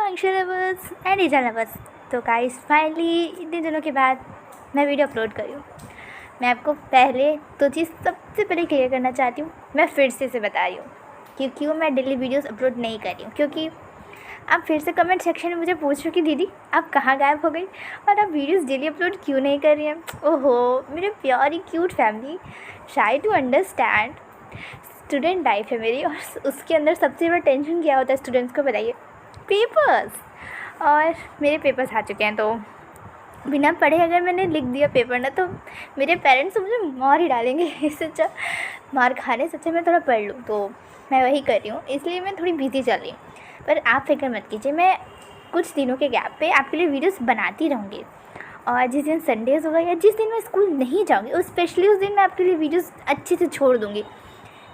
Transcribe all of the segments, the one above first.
Anshu lovers and Eeja lovers. तो guys finally इतने दिनों के बाद मैं वीडियो अपलोड कर रही हूँ। मैं आपको पहले तो चीज़ सबसे पहले क्लियर करना चाहती हूँ, मैं फिर से बता रही हूँ कि क्यों मैं डेली वीडियोस अपलोड नहीं कर रही हूँ। क्योंकि आप फिर से कमेंट सेक्शन में मुझे पूछ रहे हो कि दीदी आप कहाँ गायब हो गई और आप वीडियोस डेली अपलोड क्यों नहीं कर रही हैं। ओहो मेरे प्यारी cute family, try to understand. Student life है मेरी और उसके अंदर सबसे बड़ा टेंशन क्या होता है स्टूडेंट्स को बताइए? पेपर्स। और मेरे पेपर्स आ चुके हैं, तो बिना पढ़े अगर मैंने लिख दिया पेपर ना तो मेरे पेरेंट्स मुझे मार ही डालेंगे। इससे अच्छा मार खाने से अच्छा मैं थोड़ा पढ़ लूँ, तो मैं वही कर रही हूँ। इसलिए मैं थोड़ी बिजी चल रही हूँ, पर आप फिक्र मत कीजिए, मैं कुछ दिनों के गैप पे आपके लिए वीडियोस बनाती रहूँगी। और जिस दिन संडेज़ होगा या जिस दिन मैं स्कूल नहीं जाऊँगी उस स्पेशली उस दिन मैं आपके लिए वीडियोस अच्छे से छोड़ दूँगी।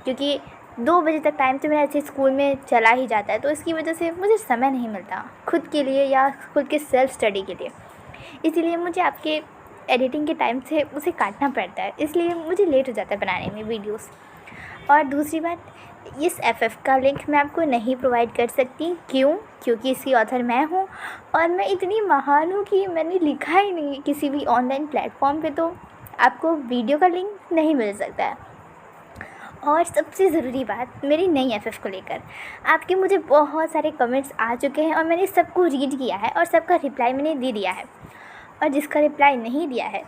क्योंकि 2 बजे तक टाइम तो मेरा ऐसे स्कूल में चला ही जाता है, तो इसकी वजह से मुझे समय नहीं मिलता खुद के लिए या खुद के सेल्फ स्टडी के लिए। इसीलिए मुझे आपके एडिटिंग के टाइम से उसे काटना पड़ता है, इसलिए मुझे लेट हो जाता है बनाने में वीडियोस। और दूसरी बात, इस एफएफ का लिंक मैं आपको नहीं प्रोवाइड कर सकती। क्यों? क्योंकि इसकी ऑथर मैं हूँ और मैं इतनी महान हूँ कि मैंने लिखा ही नहीं है किसी भी ऑनलाइन प्लेटफॉर्म पे, तो आपको वीडियो का लिंक नहीं मिल सकता है। और सबसे ज़रूरी बात मेरी नई एफएफ को लेकर, आपके मुझे बहुत सारे कमेंट्स आ चुके हैं और मैंने सबको रीड किया है और सबका रिप्लाई मैंने दे दिया है। और जिसका रिप्लाई नहीं दिया है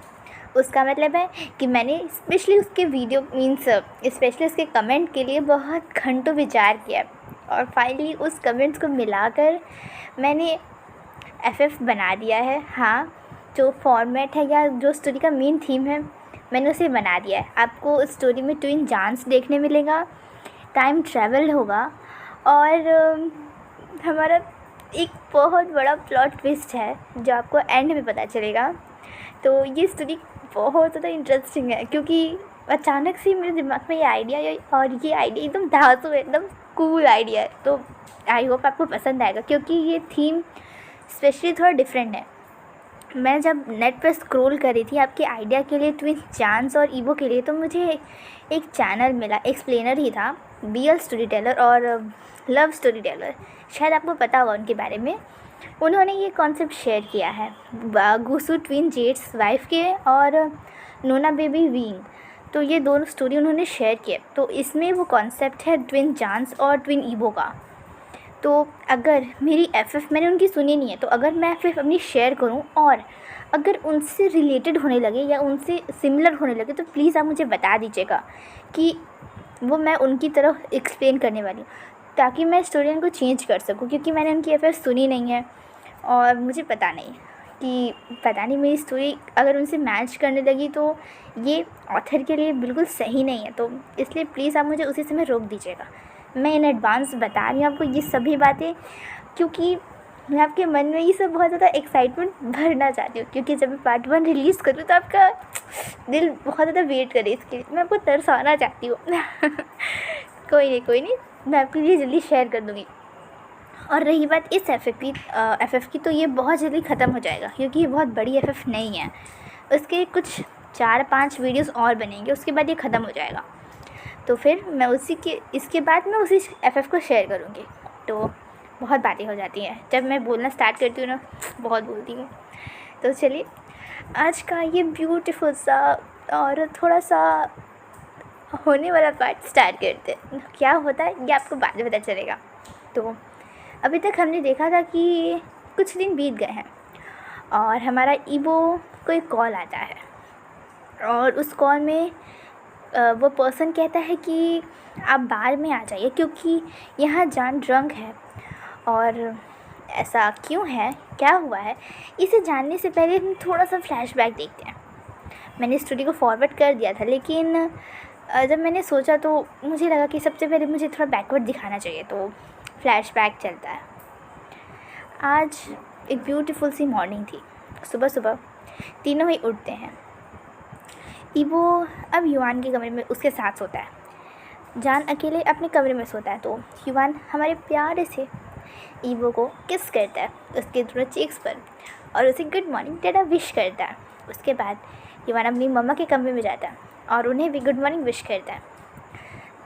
उसका मतलब है कि मैंने स्पेशली उसके वीडियो स्पेशली उसके कमेंट के लिए बहुत घंटों विचार किया और फाइनली उस कमेंट्स को मिलाकर मैंने एफएफ बना दिया है। हाँ, जो फॉर्मेट है या जो स्टोरी का मेन थीम है मैंने उसे बना दिया है। आपको उस स्टोरी में ट्विन जानस देखने मिलेगा, टाइम ट्रैवल होगा और हमारा एक बहुत बड़ा प्लॉट ट्विस्ट है जो आपको एंड में पता चलेगा। तो ये स्टोरी बहुत ज़्यादा इंटरेस्टिंग है क्योंकि अचानक से मेरे दिमाग में ये आइडिया है और ये आइडिया एकदम धांसू है, एकदम कूल आइडिया है। तो आई होप आपको पसंद आएगा क्योंकि ये थीम स्पेशली थोड़ा डिफरेंट है। मैं जब नेट पर स्क्रॉल कर रही थी आपके आइडिया के लिए, ट्विन चांस और ईवो के लिए, तो मुझे एक चैनल मिला, एक्सप्लेनर ही था, बीएल स्टोरी टेलर और लव स्टोरी टेलर, शायद आपको पता होगा उनके बारे में। उन्होंने ये कॉन्सेप्ट शेयर किया है गुसू ट्विन जेट्स वाइफ के और नोना बेबी विंग। तो ये दोनों स्टोरी उन्होंने शेयर किए, तो इसमें वो कॉन्सेप्ट है ट्विन चांस और ट्विन ईवो का। तो अगर मेरी एफएफ मैंने उनकी सुनी नहीं है, तो अगर मैं एफएफ अपनी शेयर करूं और अगर उनसे रिलेटेड होने लगे या उनसे सिमिलर होने लगे तो प्लीज़ आप मुझे बता दीजिएगा कि वो मैं उनकी तरफ एक्सप्लेन करने वाली हूँ, ताकि मैं स्टोरी को चेंज कर सकूँ। क्योंकि मैंने उनकी एफएफ सुनी नहीं है और मुझे पता नहीं मेरी स्टोरी अगर उनसे मैच करने लगी तो ये ऑथर के लिए बिल्कुल सही नहीं है। तो इसलिए प्लीज़ आप मुझे उसी समय रोक दीजिएगा। मैं इन एडवांस बता रही हूँ आपको ये सभी बातें क्योंकि मैं आपके मन में ये सब बहुत ज़्यादा एक्साइटमेंट भरना चाहती हूँ। क्योंकि जब मैं पार्ट 1 रिलीज़ करूँ तो आपका दिल बहुत ज़्यादा वेट करे इसके लिए, मैं आपको तरसाना चाहती हूँ। कोई नहीं, मैं आपके लिए जल्दी शेयर कर दूँगी। और रही बात इस एफएफ की, तो ये बहुत जल्दी ख़त्म हो जाएगा क्योंकि ये बहुत बड़ी एफएफ नहीं है। उसके कुछ 4-5 वीडियोस और बनेंगे, उसके बाद ये ख़त्म हो जाएगा। तो फिर मैं इसके बाद मैं उसी एफएफ को शेयर करूँगी। तो बहुत बातें हो जाती हैं जब मैं बोलना स्टार्ट करती हूँ ना, बहुत बोलती हूँ। तो चलिए आज का ये ब्यूटीफुल सा और थोड़ा सा होने वाला पार्ट स्टार्ट करते हैं। क्या होता है ये आपको बाद में पता चलेगा। तो अभी तक हमने देखा था कि कुछ दिन बीत गए हैं और हमारा ईवो को एक कॉल आता है और उस कॉल में वो पर्सन कहता है कि आप बार में आ जाइए क्योंकि यहाँ जान ड्रंक है। और ऐसा क्यों है, क्या हुआ है, इसे जानने से पहले हम थोड़ा सा फ्लैशबैक देखते हैं। मैंने स्टोरी को फॉरवर्ड कर दिया था, लेकिन जब मैंने सोचा तो मुझे लगा कि सबसे पहले मुझे थोड़ा बैकवर्ड दिखाना चाहिए, तो फ्लैशबैक चलता है। आज एक ब्यूटीफुल सी मॉर्निंग थी। सुबह तीनों ही उठते हैं। ईवो अब युवान के कमरे में उसके साथ सोता है। जान अकेले अपने कमरे में सोता है, तो युवान हमारे प्यारे से ईवो को किस करता है उसके दोनों चीक्स पर और उसे गुड मॉर्निंग डेटा विश करता है। उसके बाद युवान अपनी मम्मा के कमरे में जाता है और उन्हें भी गुड मॉर्निंग विश करता है।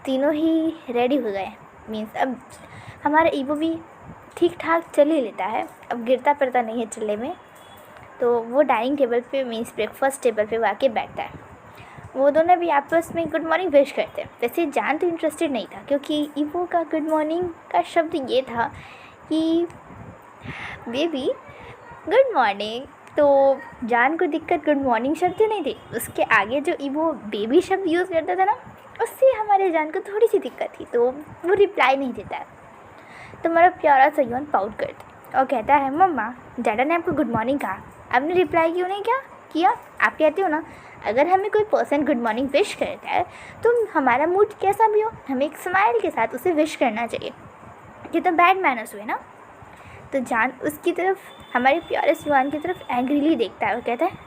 तीनों ही रेडी हो गए, मीन्स अब हमारा ईवो भी ठीक ठाक चल ही लेता है, अब गिरता पड़ता नहीं है चलने में। तो वो डाइनिंग टेबल पे मीन्स ब्रेकफास्ट टेबल पे वो आके बैठता है। वो दोनों भी आपस में गुड मॉर्निंग विश करते हैं। वैसे जान तो इंटरेस्टेड नहीं था, क्योंकि ईवो का गुड मॉर्निंग का शब्द ये था कि बेबी गुड मॉर्निंग। तो जान को दिक्कत गुड मॉर्निंग शब्द नहीं थी, उसके आगे जो ईवो बेबी शब्द यूज़ करता था ना, उससे हमारे जान को थोड़ी सी दिक्कत थी, तो वो रिप्लाई नहीं देता है। तो मेरा प्यारा सा युआन पाउट करता है और कहता है, मम्मा डैडा ने आपको गुड मॉर्निंग कहा, आपने रिप्लाई क्यों नहीं किया? आप कहते हो ना, अगर हमें कोई पर्सन गुड मॉर्निंग विश करता है तो हमारा मूड कैसा भी हो, हमें एक स्माइल के साथ उसे विश करना चाहिए। ये तो बैड मैनर्स हुए ना। तो जान उसकी तरफ, हमारे प्यारे युआन की तरफ एंग्रीली देखता है और कहता है,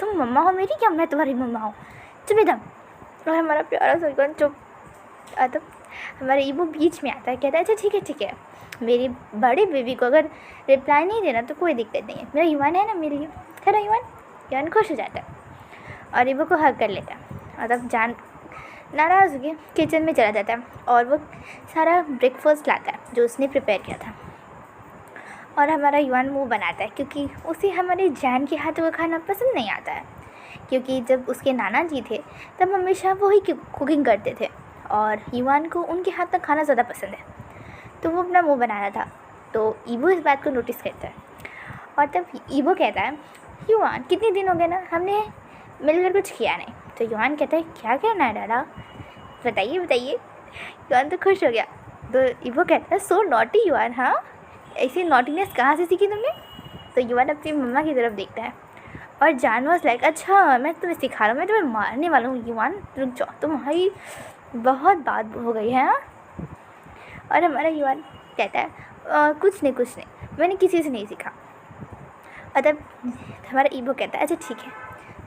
तुम मम्मा हो मेरी, क्या मैं तुम्हारी मम्मा हूँ? चुप एकदम। और हमारा प्यारा सा युआन चुप। तो हमारा ईवो बीच में आता है, कहता है, अच्छा ठीक है, मेरी बड़े बेबी को अगर रिप्लाई नहीं देना तो कोई दिक्कत नहीं है, मेरा युआन है ना मेरे लिए, है ना युआन खुश हो जाता है और ईवो को हग कर लेता है। और तब जान नाराज़ हो गया किचन में चला जाता है और वो सारा ब्रेकफास्ट लाता है जो उसने प्रिपेयर किया था। और हमारा युआन मुँह बनाता है, क्योंकि उसे हमारे जान के हाथों का खाना पसंद नहीं आता है, क्योंकि जब उसके नाना जी थे तब हमेशा वही कुकिंग करते थे और युआन को उनके हाथ का खाना ज़्यादा पसंद है। तो वो अपना मुँह बना रहा था, तो ईवो इस बात को नोटिस करता है और तब ईवो कहता है, युआन कितने दिन हो गए ना, हमने मिलकर कुछ किया नहीं। तो युआन कहता है, क्या करना है दादा, बताइए। युआन तो खुश हो गया। तो ईवो कहता है, सो नॉटी युआन, हाँ ऐसी नॉटीनेस कहाँ से सीखी तुमने? तो युआन अपनी मम्मा की तरफ देखता है और जान वाज लाइक, अच्छा मैं तुम्हें सिखा रहा हूँ, मैं तुम्हें मारने वाला हूँ युआन, रुक जाओ, तुम्हारी बहुत बात हो गई है। हाँ। और हमारा युआन कहता है, कुछ नहीं, मैंने किसी से नहीं सीखा। और तब हमारा ईवो कहता है, अच्छा ठीक है,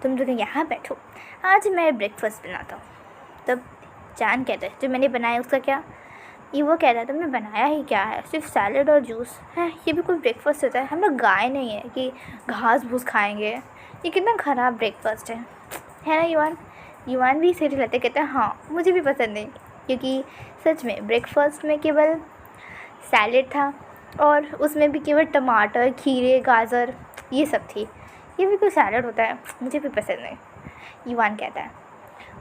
तुम दोनों यहाँ बैठो, आज मैं ब्रेकफास्ट बनाता हूँ। तब जान कहता है, जो मैंने बनाया उसका क्या? ईवो कहता है, तुमने बनाया ही क्या है, सिर्फ सैलड और जूस है, ये भी कोई ब्रेकफास्ट होता है? हम लोग गाय नहीं है कि घास भूस खाएंगे, ये कितना ख़राब ब्रेकफास्ट है ना युआन भी सीरियस रहते, कहता है, हाँ मुझे भी पसंद नहीं, क्योंकि सच में ब्रेकफास्ट में केवल सैलड था और उसमें भी केवल टमाटर, खीरे, गाजर ये सब थी, ये भी कोई सैलड होता है? मुझे भी पसंद नहीं, युआन कहता है।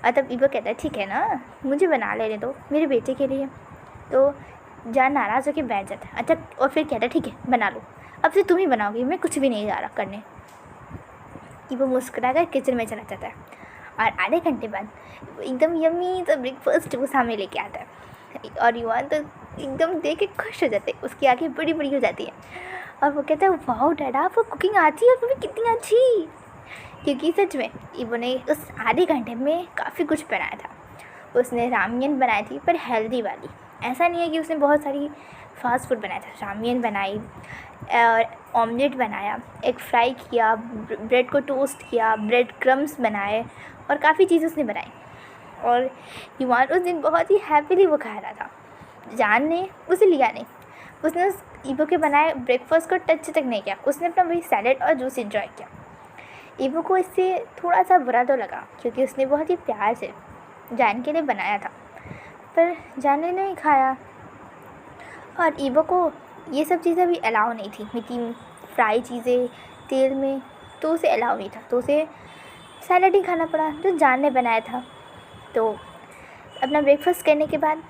और तब ईवो कहता है, ठीक है ना, मुझे बना लेने दो मेरे बेटे के लिए। तो जान नाराज़ होकर बैठ जाता है। अच्छा, और फिर कहता है, ठीक है बना लो, अब से तुम ही बनाओगी, मैं कुछ भी नहीं जा रहा करने। ईवो मुस्कुरा कर किचन में चला जाता है और आधे घंटे बाद एकदम यम्मी तो ब्रेकफास्ट वो सामने लेके आता है और युआन तो एकदम देख के खुश हो जाते हैं, उसकी आँखें बड़ी बड़ी हो जाती हैं और वो कहता है, वाह डैडा आपको कुकिंग आती है और वो भी कितनी अच्छी। क्योंकि सच में ईवो ने उस आधे घंटे में काफ़ी कुछ बनाया था। उसने रामियन बनाई थी, पर हेल्दी वाली। ऐसा नहीं है कि उसने बहुत सारी फास्ट फूड बनाया था। रामियन बनाई और ऑमलेट बनाया, एग फ्राई किया, ब्रेड को टोस्ट किया, ब्रेड क्रम्स बनाए और काफ़ी चीज़ें उसने बनाई। और युआन उस दिन बहुत ही हैप्पीली वो खा रहा था। जान ने उसे लिया नहीं, उसने उस ईवो के बनाए ब्रेकफास्ट को टच तक नहीं किया, उसने अपना वही सैलड और जूस एंजॉय किया। ईवो को इससे थोड़ा सा बुरा तो लगा, क्योंकि उसने बहुत ही प्यार से जान के लिए बनाया था, पर जान ने नहीं खाया। और ईवो को ये सब चीज़ें भी अलाउ नहीं थी, मीठी फ्राई चीज़ें तेल में, तो उसे अलाउ नहीं था, तो उसे सैलड ही खाना पड़ा जो जान ने बनाया था। तो अपना ब्रेकफास्ट करने के बाद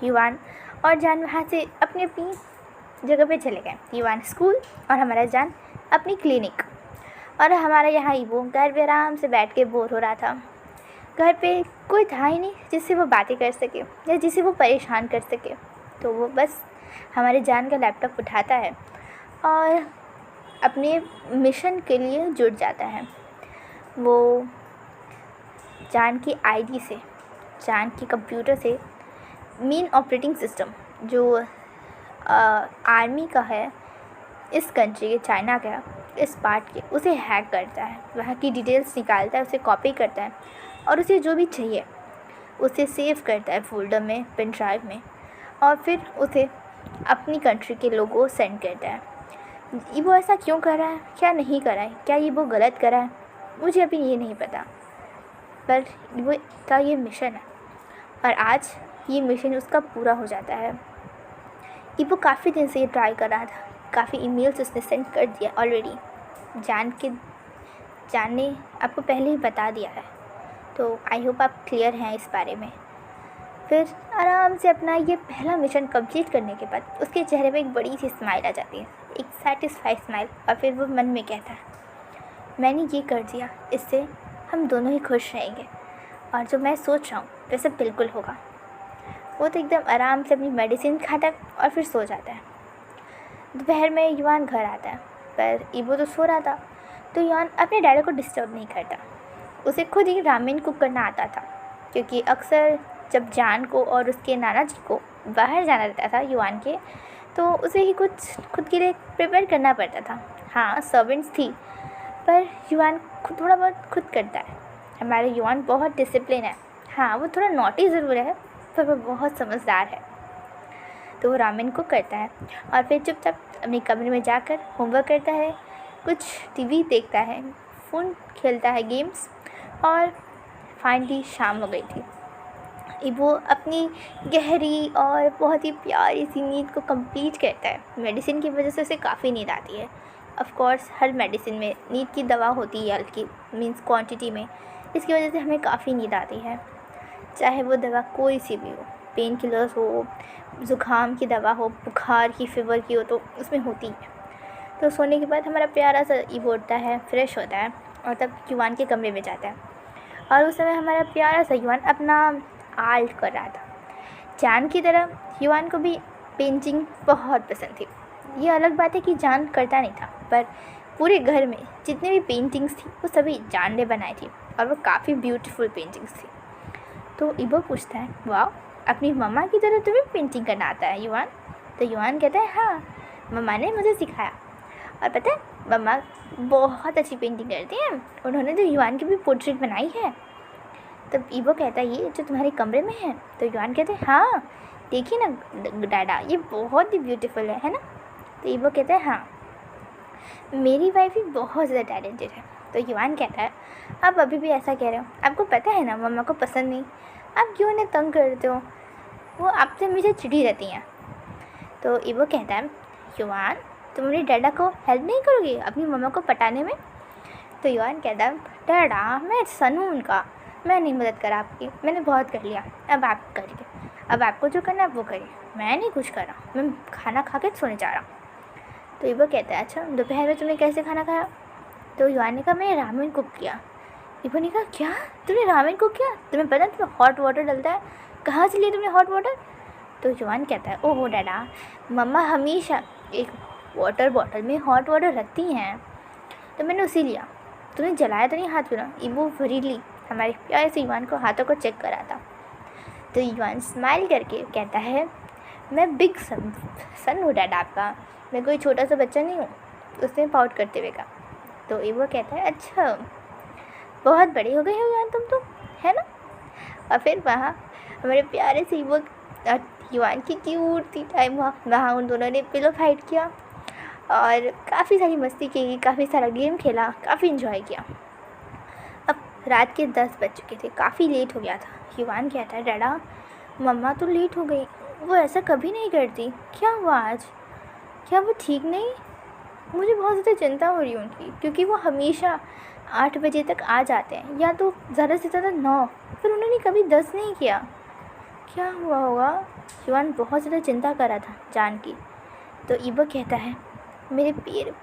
युआन और जान वहाँ से अपनी अपनी जगह पे चले गए। युआन स्कूल और हमारा जान अपनी क्लिनिक। और हमारा यहाँ ईवो घर पे आराम से बैठ के बोर हो रहा था। घर पे कोई था ही नहीं जिससे वो बातें कर सके या जिसे वो परेशान कर सके। तो वो बस हमारे जान का लैपटॉप उठाता है और अपने मिशन के लिए जुट जाता है। वो जान की आईडी से, जान की कंप्यूटर से मेन ऑपरेटिंग सिस्टम जो आर्मी का है, इस कंट्री के, चाइना का, इस पार्ट के, उसे हैक करता है, वहाँ की डिटेल्स निकालता है, उसे कॉपी करता है और उसे जो भी चाहिए उसे सेव करता है फोल्डर में, पेन ड्राइव में, और फिर उसे अपनी कंट्री के लोगों को सेंड करता है। ये वो ऐसा क्यों कर रहा है, क्या नहीं कर रहा है, क्या ये वो गलत कर रहा है, मुझे अभी ये नहीं पता, पर वो का ये मिशन है और आज ये मिशन उसका पूरा हो जाता है। ईबो काफ़ी दिन से ये ट्राई कर रहा था, काफ़ी ईमेल्स उसने सेंड कर दिया ऑलरेडी, जान ने आपको पहले ही बता दिया है, तो आई होप आप क्लियर हैं इस बारे में। फिर आराम से अपना ये पहला मिशन कंप्लीट करने के बाद उसके चेहरे पे एक बड़ी सी स्माइल आ जाती है, एक सेटिस्फाइड स्माइल, और फिर वो मन में कहता है मैंने ये कर दिया, इससे हम दोनों ही खुश रहेंगे, और जो मैं सोच रहा हूँ वैसे बिल्कुल होगा। वो तो एकदम आराम से अपनी मेडिसिन खाता है और फिर सो जाता है। दोपहर में युवान घर आता है, पर ईबो तो सो रहा था, तो युवान अपने डैडी को डिस्टर्ब नहीं करता। उसे खुद ही रामेन कुक करना आता था, क्योंकि अक्सर जब जान को और उसके नाना जी को बाहर जाना रहता था युवान के, तो उसे ही कुछ खुद के लिए प्रिपेयर करना पड़ता था। हाँ, सर्वेंट्स थी, पर युवान थोड़ा बहुत खुद करता है। हमारा युवान बहुत डिसिप्लिन है। हाँ, वो थोड़ा नॉटी ज़रूर है, पर वो बहुत समझदार है। तो वो रामेन को करता है और फिर चुपचाप अपने कमरे में जाकर होमवर्क करता है, कुछ टीवी देखता है, फ़ोन खेलता है गेम्स, और फाइनली शाम हो गई थी। ईबो अपनी गहरी और बहुत ही प्यारी सी नींद को कंप्लीट करता है। मेडिसिन की वजह से उसे काफ़ी नींद आती है। ऑफ कोर्स हर मेडिसिन में नींद की दवा होती है, हल्की मीन्स क्वांटिटी में, इसकी वजह से हमें काफ़ी नींद आती है। चाहे वो दवा कोई सी भी हो, पेन किलर्स हो, ज़ुकाम की दवा हो, बुखार की, फीवर की हो, तो उसमें होती है। तो सोने के बाद हमारा प्यारा सा ईबो उठता है, फ्रेश होता है, और तब युवान के कमरे में जाता है। और उस समय हमारा प्यारा सा युवान अपना आर्ट कर रहा था। जान की तरह युवान को भी पेंटिंग बहुत पसंद थी। ये अलग बात है कि जान करता नहीं था, पर पूरे घर में जितने भी पेंटिंग्स थी वो सभी जान ने बनाई थी, और वो काफ़ी ब्यूटीफुल पेंटिंग्स थी। तो ईबो पूछता है, वाह, अपनी मम्मा की तरह तुम्हें पेंटिंग करना आता है युवान? तो युवान कहता है, हाँ, मम्मा ने मुझे सिखाया। और पता है, मम्मा बहुत अच्छी पेंटिंग करती हैं, उन्होंने तो युवान की भी पोर्ट्रेट बनाई है। तब ईबो कहता है, ये जो तुम्हारे कमरे में है? तो युवान कहते हैं, हाँ, देखिए ना डाडा, ये बहुत ही ब्यूटीफुल है ना? तो ईबो कहता है, हाँ, मेरी वाइफ भी बहुत ज़्यादा टैलेंटेड है। तो युवान कहता है, आप अभी भी ऐसा कह रहे हो, आपको पता है ना मम्मा को पसंद नहीं, आप क्यों उन्हें तंग करते हो, वो आपसे हमेशा चिढ़ी रहती हैं। तो ईबो कहता है, युवान, तुम अपने डैडा को हेल्प नहीं करोगे अपनी मम्मा को पटाने में? तो युवान कहता है, डैडा, मैं सन हूँ उनका, मैं नहीं मदद करा आपकी, मैंने बहुत कर लिया, अब आप करिए, अब आपको जो करना है वो करिए, मैं नहीं कुछ कर रहा, मैं खाना खा के सोने जा रहा हूँ। तो ईबो कहता है, अच्छा, दोपहर में तुमने कैसे खाना खाया? तो युवान ने कहा, मैंने रामेन कुक किया। ईबो ने कहा, क्या, तुमने रामेन कुक किया? तुम्हें पता है तुम्हें हॉट वाटर डलता है, कहाँ से लिया तुमने हॉट वाटर? तो युवान कहता है, ओहो डैडा, मम्मा हमेशा एक वाटर बॉटल में हॉट वाटर रखती हैं, तो मैंने उसी लिया, तूने जलाया तो नहीं हाथ पूरा? ईबो वरीली हमारे प्यारे से युवान को हाथों को चेक करा था। तो युवान स्माइल करके कहता है, मैं बिग सन हूँ डैडा आपका, मैं कोई छोटा सा बच्चा नहीं हूँ। उसने पाउट करते हुए कहा। तो ईबो कहता है, अच्छा, बहुत बड़े हो गए हो युवान तुम तो, है ना? और फिर वहाँ हमारे प्यारे से ईबो युवान की क्यूट सी टाइम वहाँ उन दोनों ने पिलो फाइट किया और काफ़ी सारी मस्ती की, काफ़ी सारा गेम खेला, काफ़ी इन्जॉय किया। अब रात के 10 बज चुके थे, काफ़ी लेट हो गया था। युवान कहता है, डैडा, मम्मा तो लेट हो गई, वो ऐसा कभी नहीं करती, क्या हुआ आज? क्या वो ठीक नहीं? मुझे बहुत ज़्यादा चिंता हो रही है उनकी, क्योंकि वो हमेशा 8 बजे तक आ जाते हैं, या तो ज़्यादा से ज़्यादा 9, फिर उन्होंने कभी 10 नहीं किया। क्या हुआ होगा? युवान बहुत ज़्यादा चिंता कर रहा था जान की। तो ईबो कहता है, मेरे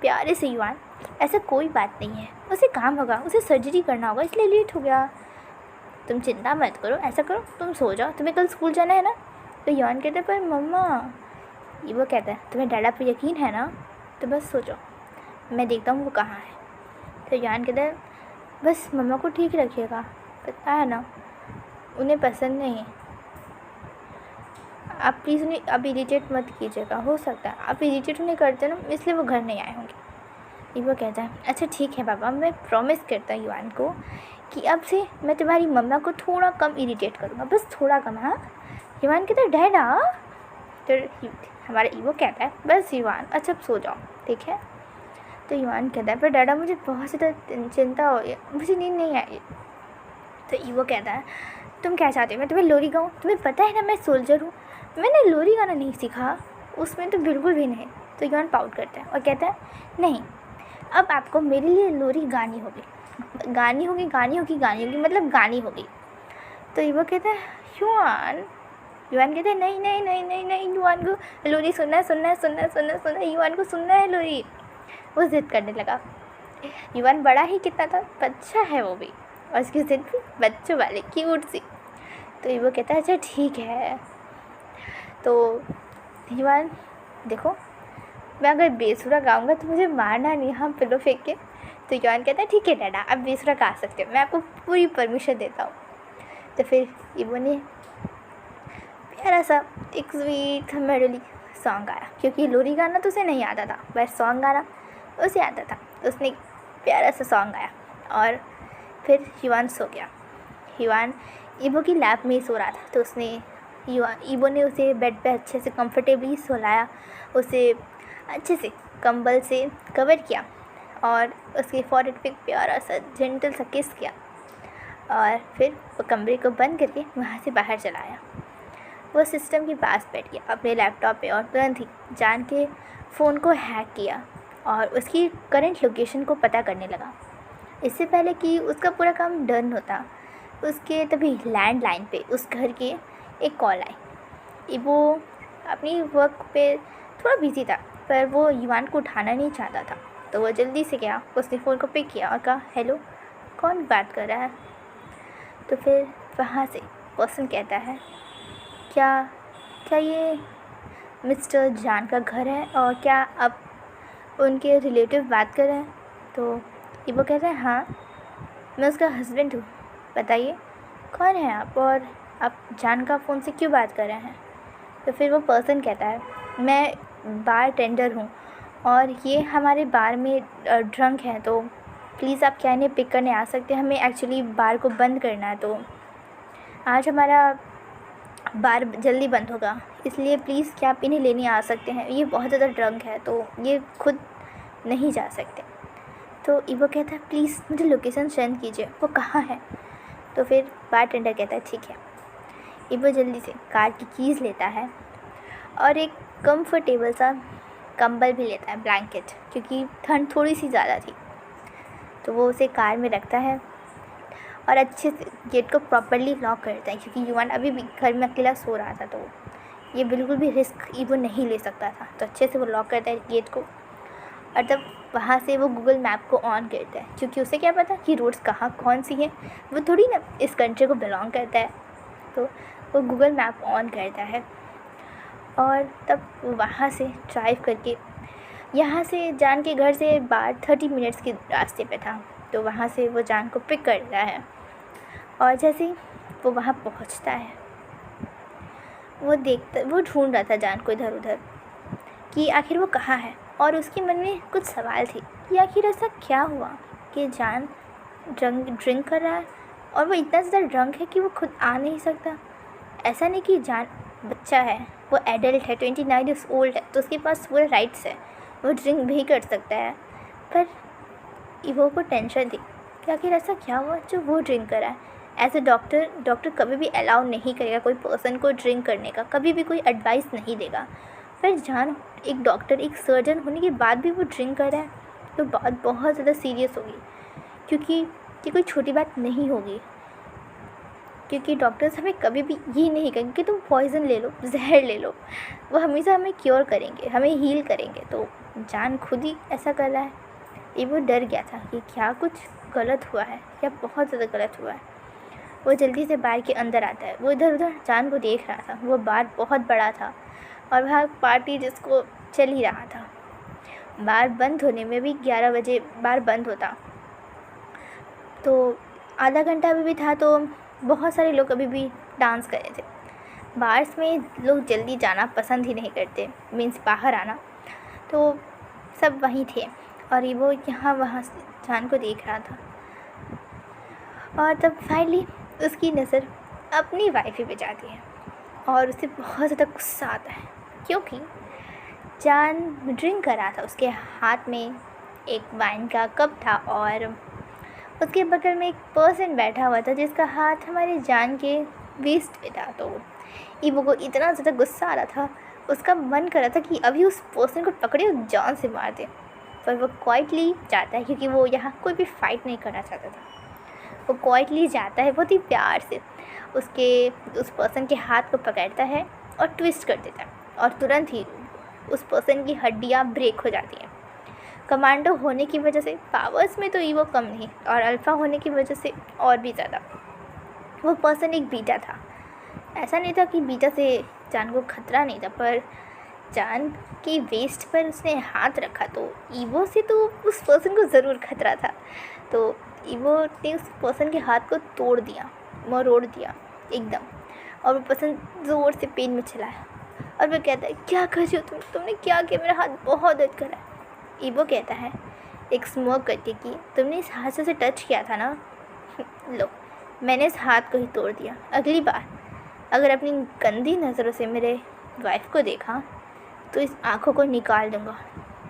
प्यारे से युवान, ऐसा कोई बात नहीं है, उसे काम होगा, उसे सर्जरी करना होगा, इसलिए लेट हो गया। तुम चिंता मत करो, ऐसा करो, तुम सो जाओ, तुम्हें कल स्कूल जाना है ना? तो युवान कहता है, पर मम्मा। ईबो कहता है, तुम्हें डैडा पे यकीन है ना? तो बस सो जाओ, मैं देखता हूँ वो कहाँ है। तो युवान कहता है, बस मम्मा को ठीक रखिएगा, पता है ना उन्हें पसंद नहीं, आप प्लीज़ उन्हें अब इरिटेट मत कीजिएगा, हो सकता है आप इरिटेट उन्हें करते ना, इसलिए वो घर नहीं आए होंगे। ईबो कहता है, अच्छा ठीक है पापा, मैं प्रॉमिस करता हूँ युवान को कि अब से मैं तुम्हारी मम्मा को थोड़ा कम इरिटेट करूँगा, बस थोड़ा कम। हाँ? युवान कहता है, डैडा। तो हमारा ईबो कहता है, बस युवान, अच्छा अब सो जाओ, ठीक है? तो युवान कहता है, पर डैडा मुझे बहुत ज़्यादा चिंता हो रही है, मुझे नींद नहीं आई। तो ईबो कहता है, तुम क्या चाहते हो मैं तुम्हें लोरी गाऊँ? तुम्हें पता है ना मैं सोल्जर हूँ, मैंने लोरी गाना नहीं सीखा, उसमें तो बिल्कुल भी नहीं। तो युवान पाउट करता है और कहता है नहीं, अब आपको मेरे लिए लोरी गानी होगी, मतलब गानी होगी। तो ईवो कहता है युवान कहता है नहीं नहीं नहीं नहीं नहीं, युवान को लोरी सुनना है, युवान को सुनना है लोरी। वो ज़िद करने लगा। युवान बड़ा ही कितना था, बच्चा है वो भी, और उसकी ज़िद भी बच्चों वाले क्यूट सी। तो ईवो कहता है अच्छा ठीक है। तो युवान देखो, मैं अगर बेसुरा गाऊंगा तो मुझे मारना नहीं, हम पिलो फेंक के। तो युवान कहता है ठीक है डैडा, आप बेसुरा गा सकते हो, मैं आपको पूरी परमिशन देता हूँ। तो फिर ईवो ने प्यारा सा एक स्वीट मेलोडी सॉन्ग गाया, क्योंकि लोरी गाना तो उसे नहीं आता था, बस सॉन्ग गाना उसे आता था। तो उसने एक प्यारा सा सॉन्ग गाया और फिर युवान सो गया। युवान ईवो की लैप में ही सो रहा था। तो उसने ईवो ने उसे बेड पे अच्छे से कंफर्टेबली सुलाया, उसे अच्छे से कंबल से कवर किया और उसके फॉरहेड पे प्यारा सा जेंटल सा किस किया और फिर वो कमरे को बंद करके वहाँ से बाहर चला आया। वो सिस्टम के पास बैठ गया अपने लैपटॉप पे और तुरंत ही जान के फ़ोन को हैक किया और उसकी करंट लोकेशन को पता करने लगा। इससे पहले कि उसका पूरा काम डन होता, उसके तभी लैंडलाइन पे उस घर के एक कॉल आई। वो अपनी वर्क पे थोड़ा बिजी था, पर वो युवान को उठाना नहीं चाहता था। तो वो जल्दी से गया, उसने फ़ोन को पिक किया और कहा हेलो, कौन बात कर रहा है। तो फिर वहाँ से पर्सन कहता है क्या ये मिस्टर जान का घर है और क्या आप उनके रिलेटिव बात कर रहे हैं। तो वो कहता है हाँ, मैं उसका हस्बैंड हूँ, बताइए कौन है आप और आप जान का फ़ोन से क्यों बात कर रहे हैं। तो फिर वो पर्सन कहता है मैं बार टेंडर हूँ और ये हमारे बार में ड्रंक हैं, तो प्लीज़ आप क्या इन्हें पिक करने आ सकते हैं, हमें एक्चुअली बार को बंद करना है। तो आज हमारा बार जल्दी बंद होगा, इसलिए प्लीज़ क्या आप इन्हें लेने आ सकते हैं, ये बहुत ज़्यादा ड्रंक है तो ये खुद नहीं जा सकते। तो ईवो कहता है प्लीज़ मुझे लोकेशन सेंड कीजिए, वो कहाँ है। तो फिर बार टेंडर कहता है ठीक है। ईवो जल्दी से कार की कीज़ लेता है और एक कंफर्टेबल सा कंबल भी लेता है, ब्लैंकेट, क्योंकि ठंड थोड़ी सी ज़्यादा थी। तो वो उसे कार में रखता है और अच्छे से गेट को प्रॉपरली लॉक करता है, क्योंकि युवान अभी भी घर में अकेला सो रहा था, तो ये बिल्कुल भी रिस्क ईवो नहीं ले सकता था। तो अच्छे से वो लॉक करता है गेट को और तब वहाँ से वो गूगल मैप को ऑन करता है, क्योंकि उसे क्या पता कि रोड्स कहाँ कौन सी हैं, वो थोड़ी ना इस कंट्री को बिलोंग करता है। तो वो गूगल मैप ऑन करता है और तब वो वहाँ से ड्राइव करके यहाँ से जान के घर से बाहर 30 मिनट्स के रास्ते पे था। तो वहाँ से वो जान को पिक करता है और जैसे ही वो वहाँ पहुँचता है, वो ढूंढ रहा था जान को इधर उधर कि आखिर वो कहाँ है, और उसके मन में कुछ सवाल थे कि आखिर ऐसा क्या हुआ कि जान ड्रिंक कर रहा है और वो इतना ज़्यादा ड्रंक है कि वो खुद आ नहीं सकता। ऐसा नहीं कि जान बच्चा है, वो एडल्ट है, 29 ईयर्स ओल्ड है, तो उसके पास पूरे राइट्स है, वो ड्रिंक भी कर सकता है। पर ईवो को टेंशन थी कि आखिर ऐसा क्या हुआ जो वो ड्रिंक करा है। एज ए डॉक्टर कभी भी अलाउ नहीं करेगा कोई पर्सन को ड्रिंक करने का, कभी भी कोई एडवाइस नहीं देगा। पर जान एक डॉक्टर, एक सर्जन होने के बाद भी वो ड्रिंक कर रहा है, तो बात बहुत ज़्यादा सीरियस होगी, क्योंकि ये कोई छोटी बात नहीं होगी। क्योंकि डॉक्टर्स हमें कभी भी ये नहीं कहेंगे कि तुम पॉइज़न ले लो, जहर ले लो, वो हमेशा हमें क्योर करेंगे, हमें हील करेंगे। तो जान खुद ही ऐसा कर रहा है। ये वो डर गया था कि क्या कुछ गलत हुआ है, क्या बहुत ज़्यादा गलत हुआ है। वो जल्दी से बार के अंदर आता है। वो इधर उधर जान को देख रहा था। वो बार बहुत बड़ा था और वहाँ पार्टी जिसको चल ही रहा था। बार बंद होने में भी 11 बजे बार बंद होता, तो आधा घंटा अभी भी था, तो बहुत सारे लोग अभी भी डांस कर रहे थे। बार्स में लोग जल्दी जाना पसंद ही नहीं करते, मीन्स बाहर आना, तो सब वहीं थे और वो यहाँ वहाँ जान को देख रहा था। और तब फाइनली उसकी नज़र अपनी वाइफ ही पे जाती है और उसे बहुत ज़्यादा गुस्सा आता है, क्योंकि जान ड्रिंक कर रहा था। उसके हाथ में एक वाइन का कप था और उसके बगल में एक पर्सन बैठा हुआ था जिसका हाथ हमारे जान के वेस्ट पे था। तो ईवो को इतना ज़्यादा गुस्सा आ रहा था, उसका मन कर रहा था कि अभी उस पर्सन को पकड़े और जान से मार दे, पर वो क्वाइटली जाता है क्योंकि वो यहाँ कोई भी फाइट नहीं करना चाहता था। वो क्वाइटली जाता है, बहुत ही प्यार से उस पर्सन के हाथ को पकड़ता है और ट्विस्ट कर देता है, और तुरंत ही उस पर्सन की हड्डियाँ ब्रेक हो जाती हैं। कमांडो होने की वजह से पावर्स में तो ईवो कम नहीं, और अल्फ़ा होने की वजह से और भी ज़्यादा। वो पर्सन एक बीटा था। ऐसा नहीं था कि बीटा से जान को खतरा नहीं था, पर जान की वेस्ट पर उसने हाथ रखा तो ईवो से तो उस पर्सन को ज़रूर खतरा था। तो ईवो ने उस पर्सन के हाथ को तोड़ दिया, मरोड़ दिया एकदम, और वो पर्सन ज़ोर से पेन में चिल्लाया और वो कहता है, क्या कर रही हो तुमने क्या किया, मेरा हाथ बहुत दर्द कर रहा है। ईवो कहता है एक स्मोक करके कि तुमने इस हाथ से टच किया था ना, लो मैंने इस हाथ को ही तोड़ दिया। अगली बार अगर अपनी गंदी नज़रों से मेरे वाइफ को देखा तो इस आँखों को निकाल दूँगा।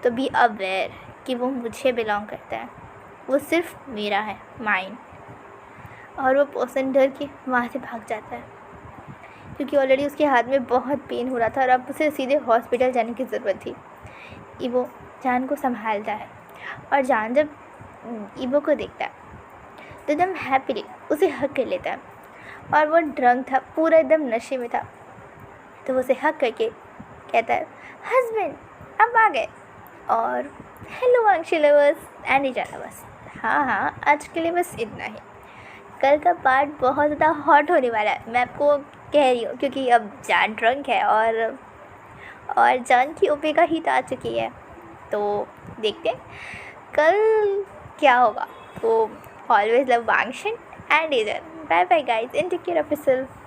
तो बी अवेयर कि वो मुझे बिलोंग करता है, वो सिर्फ मेरा है, माइन। और वो पर्सन डर के वहाँ से भाग जाता है क्योंकि ऑलरेडी उसके हाथ में बहुत पेन हो रहा था और अब उसे सीधे हॉस्पिटल जाने की ज़रूरत थी। ईवो जान को संभालता है और जान जब ईवो को देखता है तो एकदम हैप्पीली उसे हक कर लेता है, और वो ड्रंक था, पूरा एकदम नशे में था। तो वो उसे हक करके कहता है, हस्बैंड अब आ गए, और हेलो आंक्षी लवर्स एंड इजा लवर्स। हाँ, आज के लिए बस इतना ही। कल का पार्ट बहुत ज़्यादा हॉट होने वाला है, मैं आपको कह रही हूँ, क्योंकि अब जान ड्रंक है और जान की ओपेगा हीट आ चुकी है। तो देखते हैं कल क्या होगा। तो ऑलवेज लव वांगशन एंड इधर। Bye bye guys and take care of yourself.